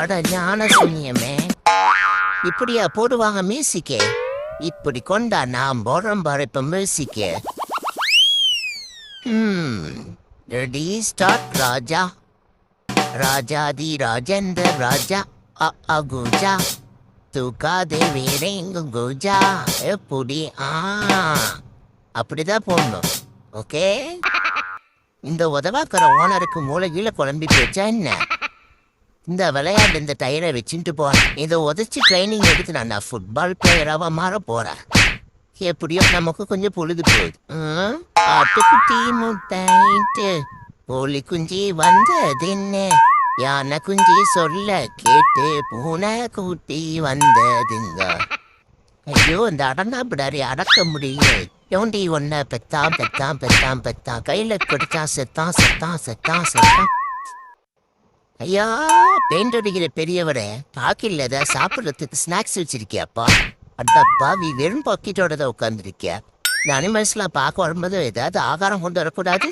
அட ஞான சூன்யமே, இப்படியா போடுவாங்க மியூசிக்கே? இப்படி கொண்டா நான் போடுறேன் பாரு இப்ப மியூசிக்கே. ரெடி ஸ்டார்ட் ராஜா. ராஜாதி ராஜேந்திர ராஜா அகுஜா தூக்காதே வேறெங்கு குஜா. எப்படி அப்படிதான் போடணும். ஓகே, இந்த உதவாக்கிற ஓனருக்கு மூளைகீழ குழம்பி போச்சா என்ன? இந்த விளையாட்டு இந்த டயரை வச்சுட்டு போறேன். இதை உதச்சி ட்ரைனிங் எடுத்து நான் ஃபுட்பால் பிளேயராக மாற போறேன். எப்படியோ நமக்கு கொஞ்சம் பொழுது போகுது. ஆட்டுக்குட்டி முட்டைட்டு கோழி குஞ்சி வந்ததென்ன, யானை குஞ்சி சொல்ல கேட்டு பூனை கூட்டி வந்ததுங்க. ஐயோ, இந்த அடங்காப்பிடாரி அடக்க முடியல. எவன்டி ஒன்ன பெத்தான் பெத்தான் பெத்தான் பெத்தான் கையில பிடிச்சா செத்தான் செத்தான் செத்தான் செத்தான். ஐயா, பெயிண்ட் அடிக்கிற பெரியவரை பாக்கில் ஏதாவது சாப்பிட்றதுக்கு ஸ்நாக்ஸ் வச்சிருக்கியாப்பா? அடப்பா, வெறும் பாக்கெட்டோட தான் உட்காந்துருக்கியா? இந்த அனிமல்ஸ்லாம் பார்க்க வரும்போது ஏதாவது ஆகாரம் கொண்டு வரக்கூடாது?